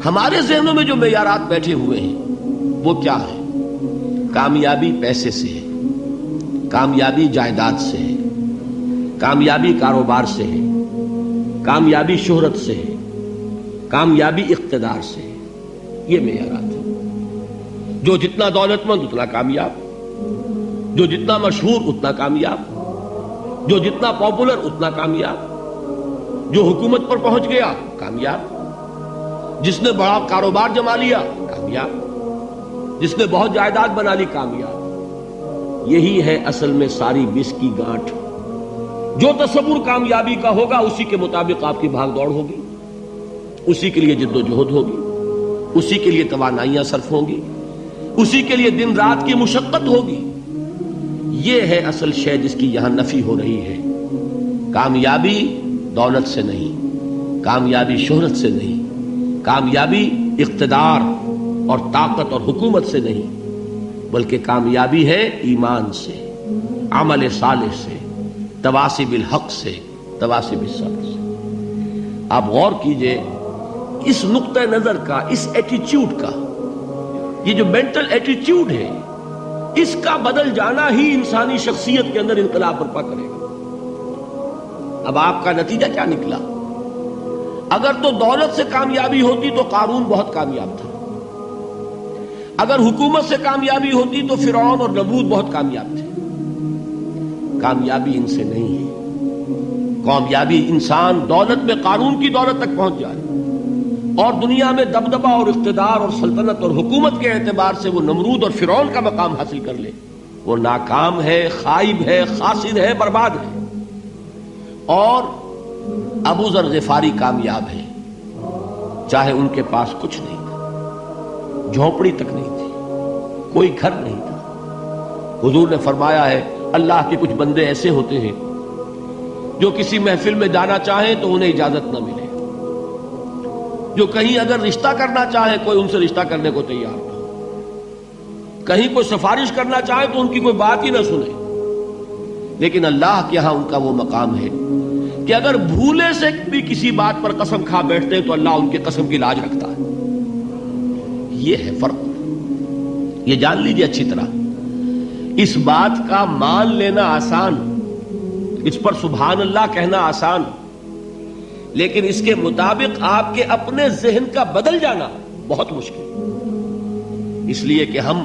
ہمارے ذہنوں میں جو معیارات بیٹھے ہوئے ہیں وہ کیا ہے؟ کامیابی پیسے سے ہے، کامیابی جائیداد سے ہے، کامیابی کاروبار سے ہے، کامیابی شہرت سے ہے، کامیابی اقتدار سے ہے. یہ معیارات ہیں. جو جتنا دولت مند اتنا کامیاب، جو جتنا مشہور اتنا کامیاب، جو جتنا پاپولر اتنا کامیاب، جو حکومت پر پہنچ گیا کامیاب، جس نے بڑا کاروبار جما لیا کامیاب، جس نے بہت جائیداد بنا لی کامیاب. یہی ہے اصل میں ساری بس کی گانٹھ. جو تصور کامیابی کا ہوگا اسی کے مطابق آپ کی بھاگ دوڑ ہوگی، اسی کے لیے جد و جہد ہوگی، اسی کے لیے توانائیاں صرف ہوں گی، اسی کے لیے دن رات کی مشقت ہوگی. یہ ہے اصل شے جس کی یہاں نفی ہو رہی ہے. کامیابی دولت سے نہیں، کامیابی شہرت سے نہیں، کامیابی اقتدار اور طاقت اور حکومت سے نہیں، بلکہ کامیابی ہے ایمان سے، عمل صالح سے، تواصی بالحق سے، تواصی بالصبر سے. آپ غور کیجئے اس نقطہ نظر کا، اس ایٹیچیوڈ کا، یہ جو مینٹل ایٹیچیوڈ ہے اس کا بدل جانا ہی انسانی شخصیت کے اندر انقلاب برپا کرے گا. اب آپ کا نتیجہ کیا نکلا؟ اگر تو دولت سے کامیابی ہوتی تو قارون بہت کامیاب تھا، اگر حکومت سے کامیابی ہوتی تو فرعون اور نمرود بہت کامیاب تھے. کامیابی ان سے نہیں ہے. کامیابی انسان دولت میں قارون کی دولت تک پہنچ جائے اور دنیا میں دبدبہ اور اقتدار اور سلطنت اور حکومت کے اعتبار سے وہ نمرود اور فرعون کا مقام حاصل کر لے، وہ ناکام ہے، خائب ہے، خاسر ہے، برباد ہے. اور ابو ذر غفاری کامیاب ہے، چاہے ان کے پاس کچھ نہیں تھا، جھونپڑی تک نہیں تھی، کوئی گھر نہیں تھا. حضور نے فرمایا ہے اللہ کے کچھ بندے ایسے ہوتے ہیں جو کسی محفل میں جانا چاہیں تو انہیں اجازت نہ ملے، جو کہیں اگر رشتہ کرنا چاہے کوئی ان سے رشتہ کرنے کو تیار نہ، کہیں کوئی سفارش کرنا چاہے تو ان کی کوئی بات ہی نہ سنے. لیکن اللہ کے ہاں ان کا وہ مقام ہے کہ اگر بھولے سے بھی کسی بات پر قسم کھا بیٹھتے تو اللہ ان کے قسم کی لاج رکھتا ہے. یہ ہے فرق. یہ جان لیجیے اچھی طرح. اس بات کا مان لینا آسان، اس پر سبحان اللہ کہنا آسان، لیکن اس کے مطابق آپ کے اپنے ذہن کا بدل جانا بہت مشکل. اس لیے کہ ہم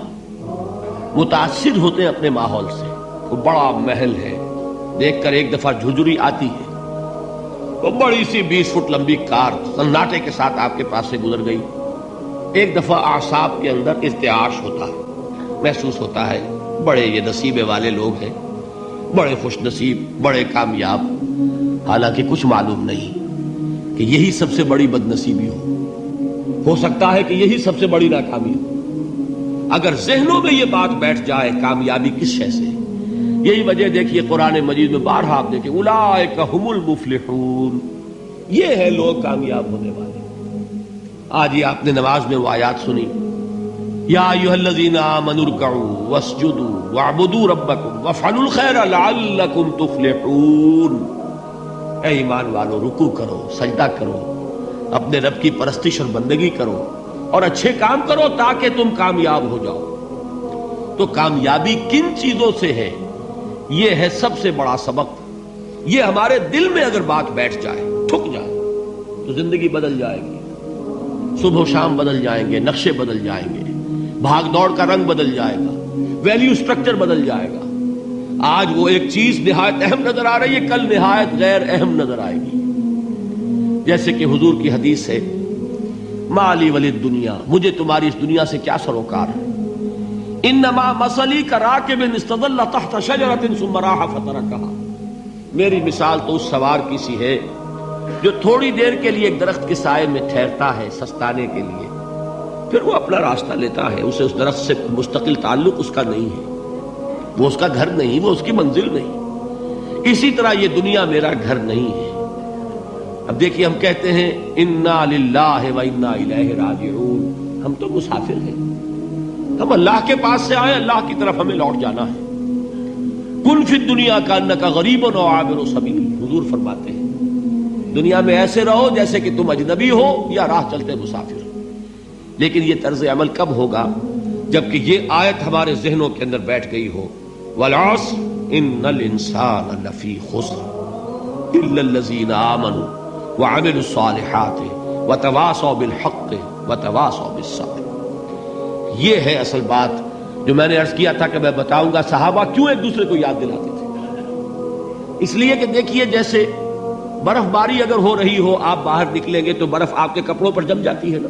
متاثر ہوتے ہیں اپنے ماحول سے. وہ بڑا محل ہے، دیکھ کر ایک دفعہ جھجری آتی ہے، وہ بڑی سی 20 فٹ لمبی کار سناٹے کے ساتھ آپ کے پاس سے گزر گئی. ایک دفعہ اعصاب کے اندر ارتعاش ہوتا ہے، محسوس ہوتا ہے بڑے یہ نصیبے والے لوگ ہیں، بڑے خوش نصیب، بڑے کامیاب. حالانکہ کچھ معلوم نہیں کہ یہی سب سے بڑی بد نصیبی ہو سکتا ہے کہ یہی سب سے بڑی ناکامی ہو. اگر ذہنوں میں یہ بات بیٹھ جائے کامیابی کس شے سے. یہی وجہ دیکھیے قرآن مجید میں بارہا آپ دیکھیں اولئک ھم المفلحون، یہ ہے لوگ کامیاب ہونے والے. آج ہی آپ نے نماز میں وہ آیات سنی، یا ایھا الذین آمنوا ارکعوا واسجدوا واعبدوا ربکم وافعلوا الخیر لعلکم تفلحون. اے ایمان والو، رکوع کرو، سجدہ کرو، اپنے رب کی پرستش اور بندگی کرو اور اچھے کام کرو تاکہ تم کامیاب ہو جاؤ. تو کامیابی کن چیزوں سے ہے؟ یہ ہے سب سے بڑا سبق. یہ ہمارے دل میں اگر بات بیٹھ جائے، ٹھک جائے، تو زندگی بدل جائے گی. صبح و شام بدل جائیں گے، نقشے بدل جائیں گے، بھاگ دوڑ کا رنگ بدل جائے گا، ویلیو سٹرکچر بدل جائے گا. آج وہ ایک چیز نہایت اہم نظر آ رہی ہے، کل نہایت غیر اہم نظر آئے گی. جیسے کہ حضور کی حدیث ہے، مالی ولد دنیا، مجھے تمہاری اس دنیا سے کیا سروکار ہے. انما مثلی کراکب استظل تحت شجرۃ ثم راح فترکها، میری مثال تو اس سوار کی سی ہے جو تھوڑی دیر کے لیے ایک درخت کے سائے میں ٹھہرتا ہے سستانے کے لیے، پھر وہ اپنا راستہ لیتا ہے. اسے اس درخت سے مستقل تعلق اس کا نہیں ہے، وہ اس کا گھر نہیں، وہ اس کی منزل نہیں. اسی طرح یہ دنیا میرا گھر نہیں ہے. اب دیکھیے ہم کہتے ہیں انا للہ و انا الیہ راجعون، ہم تو مسافر ہیں، ہم اللہ کے پاس سے آئے، اللہ کی طرف ہمیں لوٹ جانا ہے. کن فی الدنیا کانک غریب و عابر سبیل، حضور فرماتے ہیں دنیا میں ایسے رہو جیسے کہ تم اجنبی ہو یا راہ چلتے مسافر ہو. لیکن یہ طرز عمل کب ہوگا؟ جبکہ یہ آیت ہمارے ذہنوں کے اندر بیٹھ گئی ہو. والعصر ان الانسان لفی خسر الا الذین آمنوا وعملوا الصالحات وتواصوا بالحق وتواصوا بالصبر. یہ ہے اصل بات جو میں نے عرض کیا تھا کہ میں بتاؤں گا صحابہ کیوں ایک دوسرے کو یاد دلاتے تھے. اس لیے کہ دیکھیے جیسے برف باری اگر ہو رہی ہو، آپ باہر نکلیں گے تو برف آپ کے کپڑوں پر جم جاتی ہے نا،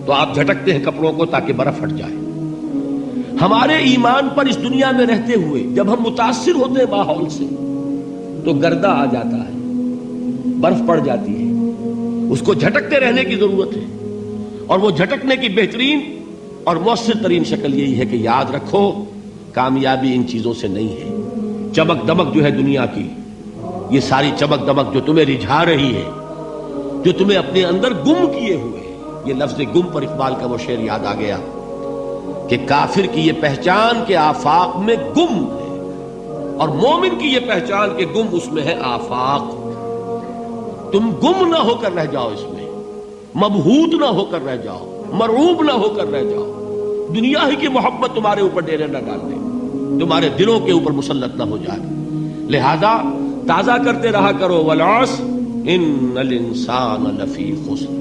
تو آپ جھٹکتے ہیں کپڑوں کو تاکہ برف ہٹ جائے. ہمارے ایمان پر اس دنیا میں رہتے ہوئے جب ہم متاثر ہوتے ہیں ماحول سے تو گردہ آ جاتا ہے، برف پڑ جاتی ہے. اس کو جھٹکتے رہنے کی ضرورت ہے، اور وہ جھٹکنے کی بہترین اور مؤثر ترین شکل یہی ہے کہ یاد رکھو کامیابی ان چیزوں سے نہیں ہے. چمک دمک جو ہے دنیا کی، یہ ساری چمک دمک جو تمہیں رجھا رہی ہے، جو تمہیں اپنے اندر گم کیے ہوئے. یہ لفظ گم پر اقبال کا وہ شعر یاد آ گیا کہ کافر کی یہ پہچان کے آفاق میں گم ہے، اور مومن کی یہ پہچان کے گم اس میں ہے آفاق. تم گم نہ ہو کر رہ جاؤ، اس میں مبہوت نہ ہو کر رہ جاؤ، مرعوب نہ ہو کر رہ جاؤ. دنیا ہی کی محبت تمہارے اوپر ڈیرے نہ ڈال دے، تمہارے دلوں کے اوپر مسلط نہ ہو جائے. لہذا تازہ کرتے رہا کرو والعصر ان الانسان لفی خسر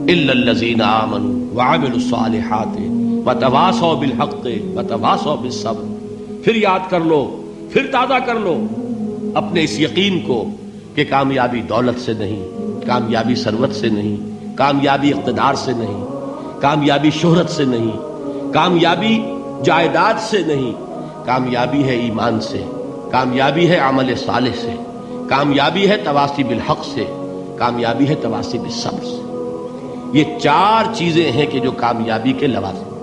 الا الذین آمنوا وعملوا الصالحات وتواصوا بالحق وتواصوا بالصبر. پھر یاد کر لو، پھر تازہ کر لو اپنے اس یقین کو کہ کامیابی دولت سے نہیں، کامیابی ثروت سے نہیں، کامیابی اقتدار سے نہیں، کامیابی شہرت سے نہیں، کامیابی جائیداد سے نہیں. کامیابی ہے ایمان سے، کامیابی ہے عمل صالح سے، کامیابی ہے تواصی بالحق سے، کامیابی ہے تواصی بالصبر سے. یہ چار چیزیں ہیں کہ جو کامیابی کے لوازم